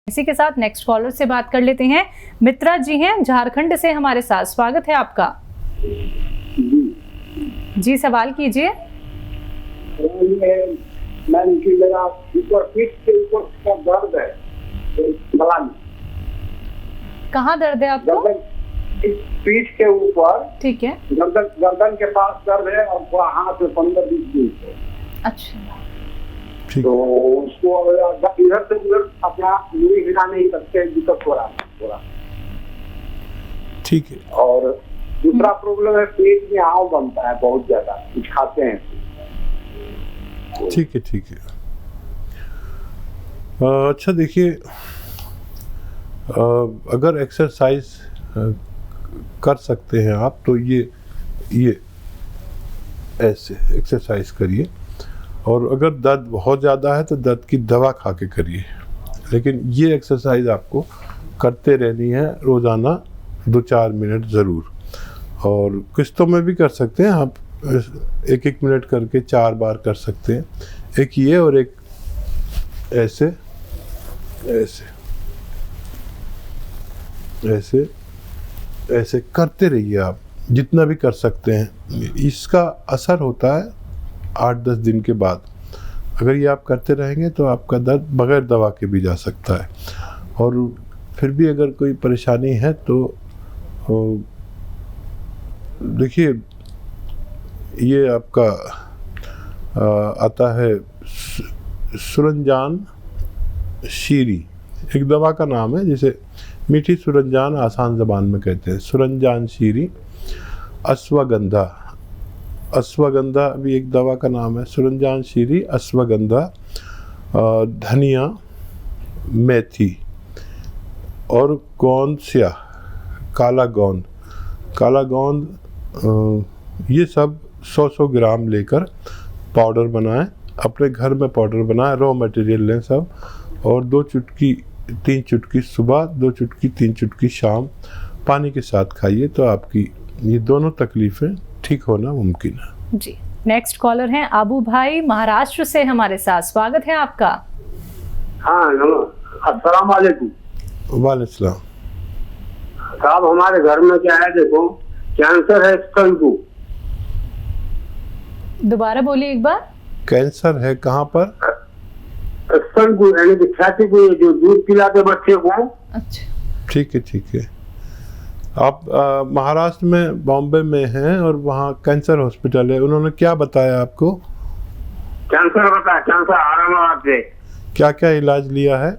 इसी के साथ नेक्स्ट कॉलर से बात कर लेते हैं। मित्रा जी हैं झारखंड से हमारे साथ, स्वागत है आपका। जी सवाल कीजिए। मैम कि मेरा ऊपर पीठ के ऊपर का दर्द है, कहाँ दर्द है आपको? पीठ के ऊपर, ठीक है, गर्दन के पास दर्द है और हाथ में 15-20 दिन से। अच्छा, तो उसको इधर से उधर अपना मुड़ी हिला नहीं सकते, दिक्कत हो रहा है थोड़ा। ठीक है। और दूसरा प्रॉब्लम है, पेट में आव बनता है बहुत ज्यादा, कुछ खाते हैं। ठीक है, ठीक है। अच्छा देखिए, अगर एक्सरसाइज कर सकते हैं आप तो ये ऐसे एक्सरसाइज करिए, और अगर दर्द बहुत ज़्यादा है तो दर्द की दवा खा के करिए, लेकिन ये एक्सरसाइज आपको करते रहनी है रोज़ाना 2-4 मिनट ज़रूर। और किस्तों में भी कर सकते हैं आप, 1-1 मिनट करके 4 बार कर सकते हैं, एक ये और एक ऐसे ऐसे ऐसे ऐसे करते रहिए आप, जितना भी कर सकते हैं। इसका असर होता है 8-10 दिन के बाद। अगर ये आप करते रहेंगे तो आपका दर्द बगैर दवा के भी जा सकता है। और फिर भी अगर कोई परेशानी है तो देखिए, ये आपका आता है सुरंजान शीरी, एक दवा का नाम है जिसे मीठी सुरंजान आसान ज़बान में कहते हैं, सुरंजान शीरी। अश्वगंधा भी एक दवा का नाम है, सुरंजान शीरी, अश्वगंधा, धनिया, मेथी और गोंद स्याह, काला गोंद, ये सब 100-100 ग्राम लेकर पाउडर बनाएं, अपने घर में पाउडर बनाएं, रॉ मटेरियल लें सब, और 2 चुटकी 3 चुटकी सुबह, 2 चुटकी 3 चुटकी शाम पानी के साथ खाइए, तो आपकी ये दोनों तकलीफ़ें ठीक होना मुमकिन है। जी, नेक्स्ट कॉलर हैं आबू भाई महाराष्ट्र से हमारे साथ, स्वागत है आपका। हाँ, अस्सलाम वालेकुम। वालेकुम सलाम। साहब हमारे घर में क्या है, देखो कैंसर है स्तन को। दोबारा बोलिए एक बार। कैंसर है कहाँ पर? स्तन को, यानी कि छाती को, जो दूध पिलाते बच्चे को। अच्छा, ठीक है, ठीक है। आप महाराष्ट्र में बॉम्बे में हैं और वहाँ कैंसर हॉस्पिटल है, उन्होंने क्या बताया आपको? कैंसर बताया, कैंसर औरंगाबाद से। क्या क्या इलाज लिया है?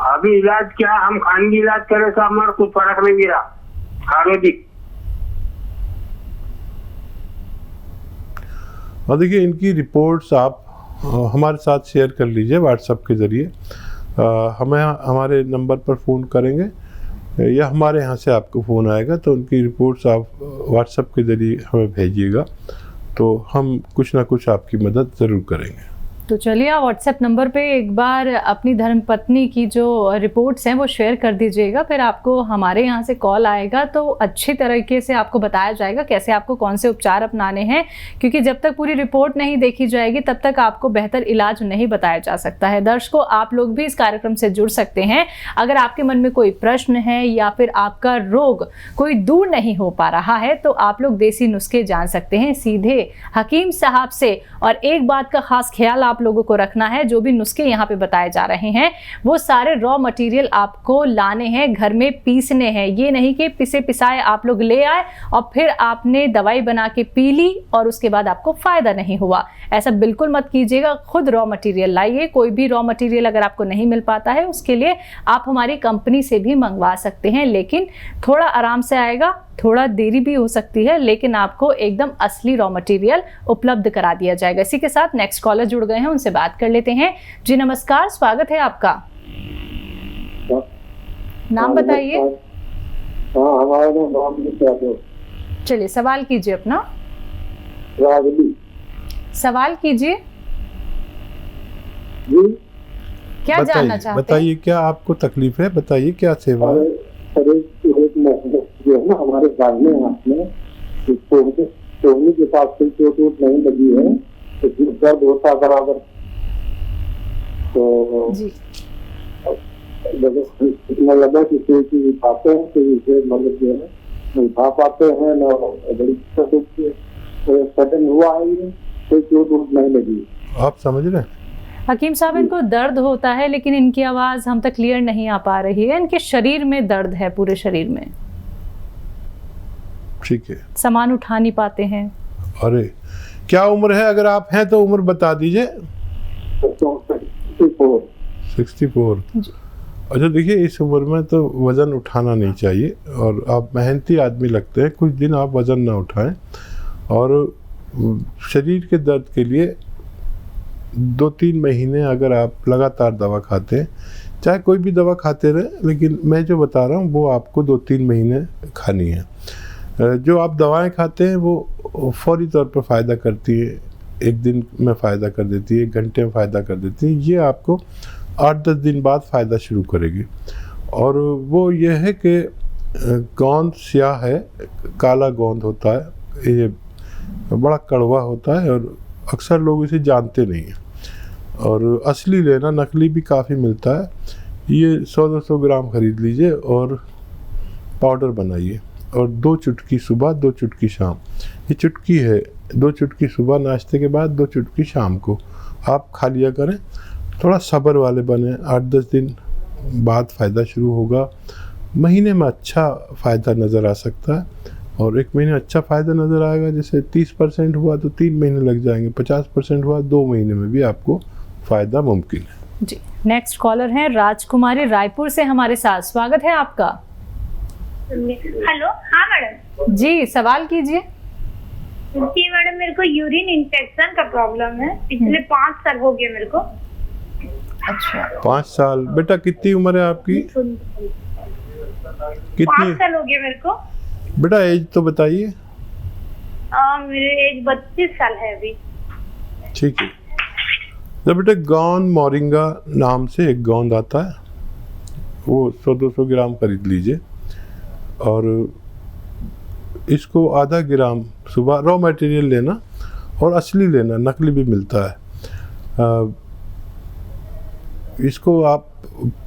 अभी इलाज क्या, हम खानगी इलाज करे साहब, हमारा कुछ फर्क नहीं गिरा, आयुर्वेदिक। और देखिए, इनकी रिपोर्ट्स आप हमारे साथ शेयर कर लीजिए व्हाट्सएप के ज़रिए। हमें हमारे नंबर पर फ़ोन करेंगे या हमारे यहाँ से आपको फ़ोन आएगा, तो उनकी रिपोर्ट्स आप व्हाट्सएप के ज़रिए हमें भेजिएगा, तो हम कुछ ना कुछ आपकी मदद ज़रूर करेंगे। तो चलिए आप व्हाट्सएप नंबर पे एक बार अपनी धर्मपत्नी की जो रिपोर्ट्स हैं वो शेयर कर दीजिएगा, फिर आपको हमारे यहाँ से कॉल आएगा तो अच्छी तरीके से आपको बताया जाएगा कैसे आपको कौन से उपचार अपनाने हैं, क्योंकि जब तक पूरी रिपोर्ट नहीं देखी जाएगी तब तक आपको बेहतर इलाज नहीं बताया जा सकता है। दर्शकों, आप लोग भी इस कार्यक्रम से जुड़ सकते हैं। अगर आपके मन में कोई प्रश्न है या फिर आपका रोग कोई दूर नहीं हो पा रहा है तो आप लोग देसी नुस्खे जान सकते हैं सीधे हकीम साहब से। और एक बात का खास ख्याल आप लोगों को रखना है, जो भी नुस्खे यहाँ पे बताए जा रहे हैं वो सारे रॉ मटेरियल आपको लाने हैं, घर में पीसने हैं। ये नहीं कि पिसे पिसाए आप लोग ले आए और फिर आपने दवाई बना के पी ली और उसके बाद आपको फायदा नहीं हुआ। ऐसा बिल्कुल मत कीजिएगा, खुद रॉ मटेरियल लाइए। कोई भी रॉ मटेरियल अगर आपको नहीं मिल पाता है उसके लिए आप हमारी कंपनी से भी मंगवा सकते हैं, लेकिन थोड़ा आराम से आएगा, थोड़ा देरी भी हो सकती है, लेकिन आपको एकदम असली रॉ मटेरियल उपलब्ध करा दिया जाएगा। इसी के साथ नेक्स्ट कॉलर जुड़ गए हैं, उनसे बात कर लेते हैं। जी नमस्कार, स्वागत है आपका। नाम बताइए। हमारा नाम, चलिए सवाल कीजिए अपना। सवाल कीजिए। क्या जानना चाहते हैं? बताइए क्या आपको तकलीफ है, बताइए क्या सेवा है। जो है ना हमारे सामने हाथ में सोने के पास कोई चोट नहीं लगी है, तो दर्द होता बराबर। तो जी इतना लंबा कि पाते हैं तो इसे मतलब जो है नहीं खा पाते हैं ना, बड़ी दिक्कत होती है। तो सडन हुआ है ये, कोई चोट नहीं लगी। आप समझ रहे हैं? हकीम साहब, इनको दर्द होता है लेकिन इनकी आवाज़ हम तक क्लियर नहीं आ पा रही है। इनके शरीर में दर्द है, पूरे शरीर में। ठीक है। सामान उठा नहीं पाते हैं। अरे क्या उम्र है? अगर आप हैं तो उम्र बता दीजिए। 64। अच्छा देखिए, इस उम्र में तो वज़न उठाना नहीं चाहिए और आप मेहनती आदमी लगते हैं। कुछ दिन आप वज़न ना उठाएं और शरीर के दर्द के लिए 2-3 महीने अगर आप लगातार दवा खाते हैं, चाहे कोई भी दवा खाते रहें, लेकिन मैं जो बता रहा हूँ वो आपको 2-3 महीने खानी है। जो आप दवाएं खाते हैं वो फौरी तौर पर फ़ायदा करती है, 1 दिन में फ़ायदा कर देती है, 1 घंटे में फ़ायदा कर देती है। ये आपको 8-10 दिन बाद फ़ायदा शुरू करेगी। और वो ये है कि गोंद स्याह है, काला गोंद होता है, ये बड़ा कड़वा होता है और अक्सर लोग इसे जानते नहीं हैं। और असली लेना, नकली भी काफ़ी मिलता है। ये 100-200 ग्राम ख़रीद लीजिए और पाउडर बनाइए और 2 चुटकी सुबह, 2 चुटकी शाम। ये चुटकी है, 2 चुटकी सुबह नाश्ते के बाद, 2 चुटकी शाम को आप खा लिया करें। थोड़ा सब्र वाले बने, 8-10 दिन बाद फ़ायदा शुरू होगा। महीने में अच्छा फ़ायदा नज़र आ सकता है और 1 महीने अच्छा फ़ायदा नज़र आएगा। जैसे 30% हुआ तो 3 महीने लग जाएंगे, 50% हुआ 2 महीने में भी आपको फ़ायदा मुमकिन है। जी, नेक्स्ट कॉलर हैं राजकुमारी रायपुर से हमारे साथ। स्वागत है आपका। हेलो। हाँ मैडम जी, सवाल कीजिए। जी मैडम, मेरे को यूरिन इन्फेक्शन का प्रॉब्लम है। पिछले 5 साल हो गए मेरे को। अच्छा, 5 साल। बेटा कितनी उम्र है आपकी? 5 साल हो गए मेरे को। बेटा एज तो बताइए। मेरे एज 32 साल है अभी। ठीक है। तो बेटा गोंद मोरिंगा नाम से एक गोंद आता है, वो 100-200 ग्राम खरीद लीजिए और इसको आधा ग्राम सुबह रॉ मटेरियल लेना और असली लेना, नकली भी मिलता है। इसको आप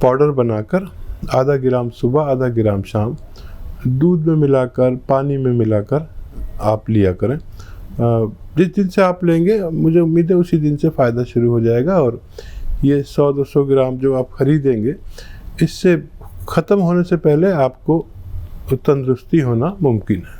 पाउडर बनाकर आधा ग्राम सुबह, आधा ग्राम शाम दूध में मिलाकर, पानी में मिलाकर आप लिया करें। जिस दिन से आप लेंगे मुझे उम्मीद है उसी दिन से फ़ायदा शुरू हो जाएगा। और ये 100-200 ग्राम जो आप ख़रीदेंगे, इससे ख़त्म होने से पहले आपको तंदुरुस्ती होना मुमकिन है।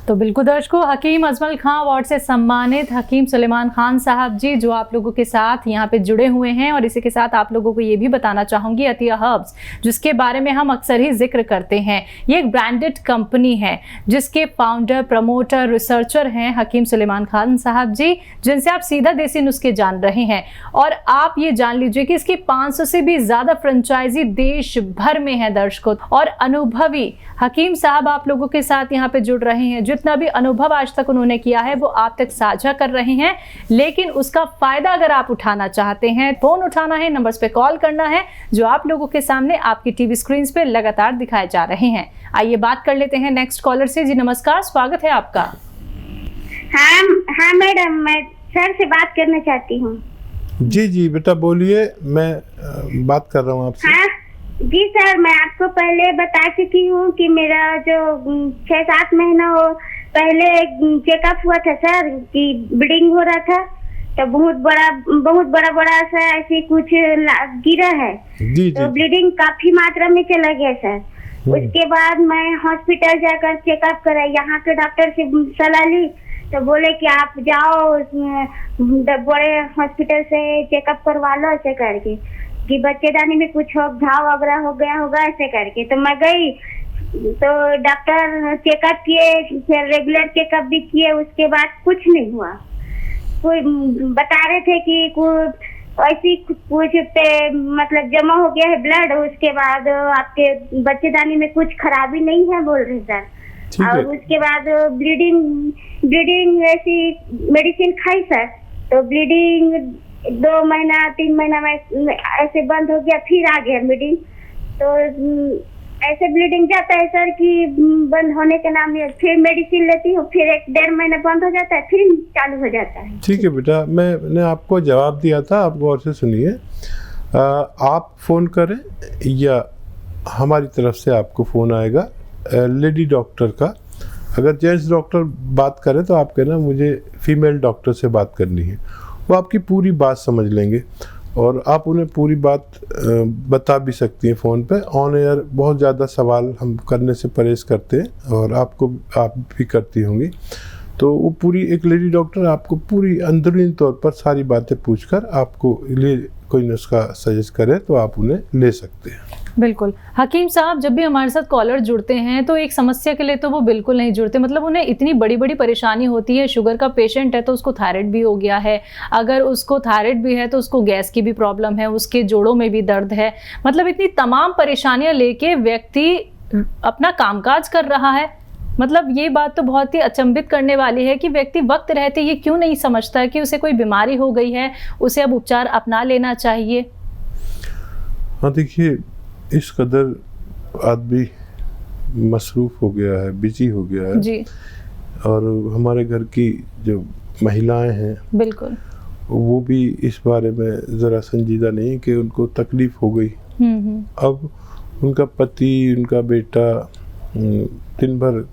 तो बिल्कुल दर्शकों, हकीम अजमल खां अवार्ड से सम्मानित हकीम सुलेमान खान साहब जी जो आप लोगों के साथ यहाँ पे जुड़े हुए हैं। और इसी के साथ आप लोगों को ये भी बताना चाहूँगी, अतिया हर्ब्स जिसके बारे में हम अक्सर ही जिक्र करते हैं, ये एक ब्रांडेड कंपनी है जिसके फाउंडर, प्रमोटर, रिसर्चर हैं हकीम सुलेमान खान साहब जी, जिनसे आप सीधा देसी नुस्खे जान रहे हैं। और आप ये जान लीजिए कि इसकी 500 से भी ज़्यादा फ्रेंचाइजी देश भर में है दर्शकों। और अनुभवी हकीम साहब आप लोगों के साथ यहाँ पे जुड़ रहे हैं। जितना भी अनुभव आज तक उन्होंने किया है वो आप तक साझा कर रहे हैं, लेकिन उसका फायदा अगर आप उठाना चाहते हैं, फोन उठाना है, नंबर्स पे कॉल करना है जो आप लोगों के सामने आपकी टीवी स्क्रीन पे लगातार दिखाए जा रहे हैं। आइए बात कर लेते हैं नेक्स्ट कॉलर से। जी नमस्कार, स्वागत है आपका। हाँ मैडम, मैं सर से बात करना चाहती हूँ। जी जी बेटा बोलिए, मैं बात कर रहा हूँ आपसे। हाँ जी सर, मैं आपको पहले बता चुकी हूँ कि मेरा जो 6-7 महीना हो पहले चेकअप हुआ था सर कि ब्लीडिंग हो रहा था, तो बहुत बड़ा सा ऐसे कुछ गिरा है। जी, तो ब्लीडिंग काफी मात्रा में चला गया सर। उसके बाद मैं हॉस्पिटल जाकर चेकअप करा, यहाँ के डॉक्टर से सलाह ली तो बोले कि आप जाओ बड़े हॉस्पिटल से चेकअप करवा लो, ऐसे करके कि बच्चेदानी में कुछ घाव वगैरह हो गया होगा, ऐसे करके। तो मैं गई तो डॉक्टर चेकअप किए, फिर रेगुलर चेकअप भी किए, उसके बाद कुछ नहीं हुआ। कोई बता रहे थे कि कुछ ऐसी कुछ पे मतलब जमा हो गया है ब्लड, उसके बाद आपके बच्चेदानी में कुछ खराबी नहीं है बोल रहे सर। और उसके बाद ब्लीडिंग ऐसी मेडिसिन खाई सर, तो ब्लीडिंग 2 महीना 3 महीना में ऐसे बंद हो गया, फिर आ गया ब्लीडिंग। तो ऐसे ब्लीडिंग जाता है सर कि बंद होने के नाम में फिर मेडिसिन लेती हूँ, फिर 1-1.5 महीना बंद हो जाता है, फिर चालू हो जाता है। ठीक है बेटा, मैंने आपको जवाब दिया था, आप गौर से सुनिए। आप फ़ोन करें या हमारी तरफ से आपको फ़ोन आएगा लेडी डॉक्टर का। अगर जेंट्स डॉक्टर बात करें तो आप कहना मुझे फीमेल डॉक्टर से बात करनी है, वो आपकी पूरी बात समझ लेंगे और आप उन्हें पूरी बात बता भी सकती हैं फ़ोन पे। ऑन एयर बहुत ज़्यादा सवाल हम करने से परहेज़ करते हैं और आप भी करती होंगी, तो वो पूरी एक लेडी डॉक्टर आपको पूरी अंदरूनी तौर पर सारी बातें पूछकर आपको लिए कोई नुस्खा सजेस्ट करे तो आप उन्हें ले सकते हैं। बिल्कुल। हकीम साहब, जब भी हमारे साथ कॉलर जुड़ते हैं तो एक समस्या के लिए तो वो बिल्कुल नहीं जुड़ते, मतलब उन्हें इतनी बड़ी बड़ी परेशानी होती है। शुगर का पेशेंट है तो उसको थायराइड भी हो गया है, अगर उसको थायराइड भी है तो उसको गैस की भी प्रॉब्लम है, उसके जोड़ों में भी दर्द है, मतलब इतनी तमाम परेशानियां लेके व्यक्ति अपना कामकाज कर रहा है। मतलब ये बात तो बहुत ही अचंभित करने वाली है कि व्यक्ति वक्त रहते ये क्यों नहीं समझता कि उसे कोई बीमारी हो गई है, उसे अब उपचार अपना लेना चाहिए। हाँ देखिए, इस कदर आदमी मसरूफ़ हो गया है, बिजी हो गया है जी। और हमारे घर की जो महिलाएं हैं बिल्कुल, वो भी इस बारे में ज़रा संजीदा नहीं कि उनको तकलीफ़ हो गई। अब उनका पति, उनका बेटा दिन भर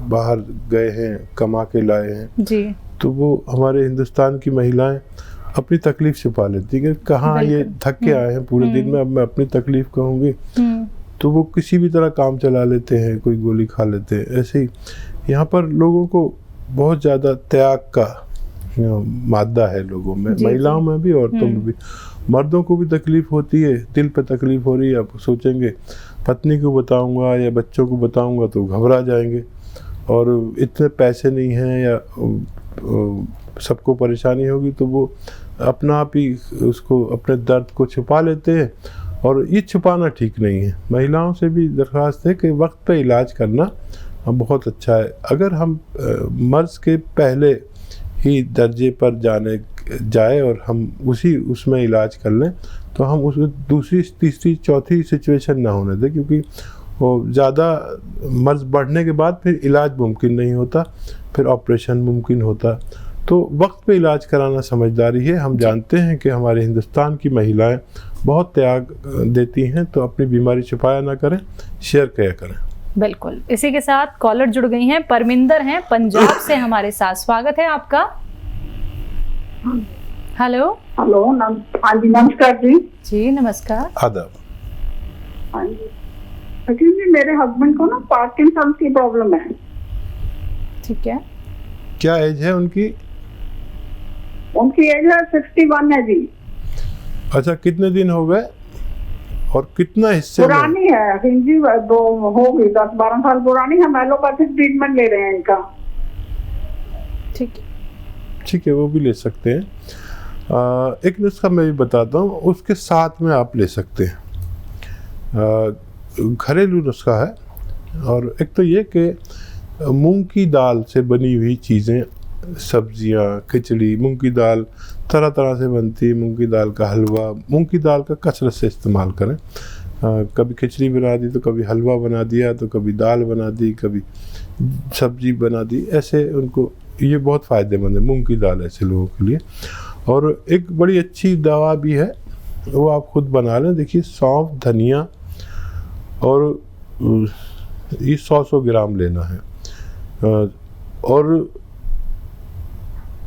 बाहर गए हैं, कमा के लाए हैं जी, तो वो हमारे हिंदुस्तान की महिलाएं अपनी तकलीफ छिपा लेती है कि कहाँ ये थक के आए हैं पूरे दिन में, अब मैं अपनी तकलीफ कहूँगी, तो वो किसी भी तरह काम चला लेते हैं, कोई गोली खा लेते हैं। ऐसे ही यहाँ पर लोगों को बहुत ज़्यादा त्याग का मादा है लोगों में, महिलाओं में भी, औरतों में भी। मर्दों को भी तकलीफ होती है, दिल पे तकलीफ हो रही है, आप सोचेंगे पत्नी को बताऊंगा या बच्चों को बताऊंगा तो घबरा जाएंगे और इतने पैसे नहीं हैं या सबको परेशानी होगी, तो वो अपना आप ही उसको अपने दर्द को छुपा लेते हैं और ये छुपाना ठीक नहीं है। महिलाओं से भी दरख्वास्त है कि वक्त पे इलाज करना बहुत अच्छा है। अगर हम मर्ज़ के पहले ही दर्जे पर जाए और हम उसमें इलाज कर लें तो हम उसमें दूसरी, तीसरी, चौथी सिचुएशन ना होने दें, क्योंकि वो ज़्यादा मर्ज़ बढ़ने के बाद फिर इलाज मुमकिन नहीं होता, फिर ऑपरेशन मुमकिन होता। तो वक्त पे इलाज कराना समझदारी है। हम जानते हैं कि हमारे हिंदुस्तान की महिलाएं बहुत त्याग देती हैं, तो अपनी बीमारी छुपाया ना करें, शेयर किया करें। बिल्कुल। इसी के साथ कॉलर जुड़ गई हैं, परमिंदर हैं पंजाब से हमारे साथ। स्वागत है आपका। हेलो। हेलो, हाँ जी, नमस्कार जी। जी नमस्कार। आदाब। हाँ जी, एक्चुअली मेरे हस्बैंड को ना पार्किंसन की प्रॉब्लम है। ठीक है। क्या एज है उनकी? उनकी एज है 61 है जी। अच्छा, कितने दिन हो गए और कितना हिस्से पुरानी है जी, दो होगी 10-12 साल पुरानी है। एलोपैथिक ट्रीटमेंट ले रहे हैं इनका। ठीक है, वो भी ले सकते हैं। एक नुस्खा मैं भी बताता हूँ, उसके साथ में आप ले सकते हैं। घरेलू नुस्खा है और एक तो ये कि मूंग की दाल से बनी हुई चीज़ें, सब्जियां, खिचड़ी, मूंग की दाल तरह तरह से बनती है, मूंग की दाल का हलवा, मूंग की दाल का कसरत से इस्तेमाल करें। कभी खिचड़ी बना दी तो कभी हलवा बना दिया, तो कभी दाल बना दी, कभी सब्जी बना दी, ऐसे उनको ये बहुत फ़ायदेमंद है मूंग की दाल ऐसे लोगों के लिए। और एक बड़ी अच्छी दवा भी है, वो आप खुद बना लें। देखिए, सौंफ, धनिया और ये 100 ग्राम लेना है और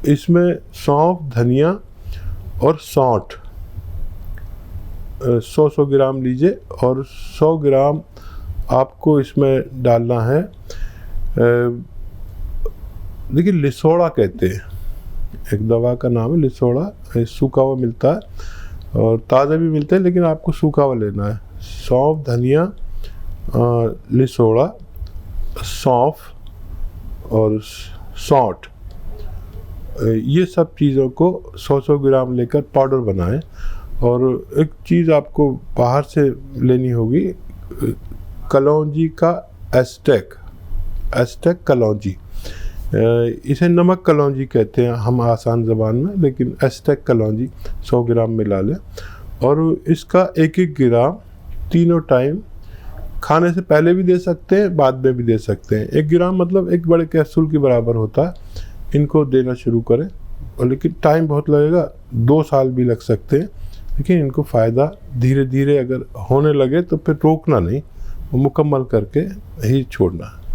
इसमें सौंफ, धनिया और सौंठ 100 ग्राम लीजिए और 100 ग्राम आपको इसमें डालना है। देखिए, लिसोड़ा कहते हैं, एक दवा का नाम है लिसोड़ा। सूखा हुआ मिलता है और ताज़ा भी मिलता है, लेकिन आपको सूखा हुआ लेना है। सौंफ, धनिया, लिसोड़ा, सौंफ और सौंठ, ये सब चीज़ों को 100 ग्राम लेकर पाउडर बनाएं। और एक चीज़ आपको बाहर से लेनी होगी, कलौंजी का एस्टेक कलौंजी, इसे नमक कलौंजी कहते हैं हम आसान ज़बान में, लेकिन एस्टेक कलौंजी 100 ग्राम मिला लें। और इसका 1-1 ग्राम तीनों टाइम, खाने से पहले भी दे सकते हैं, बाद में भी दे सकते हैं। 1 ग्राम मतलब 1 बड़े कैप्सूल के बराबर होता है। इनको देना शुरू करें, और लेकिन टाइम बहुत लगेगा, 2 साल भी लग सकते हैं, लेकिन इनको फ़ायदा धीरे धीरे अगर होने लगे तो फिर रोकना नहीं, वो मुकम्मल करके ही छोड़ना।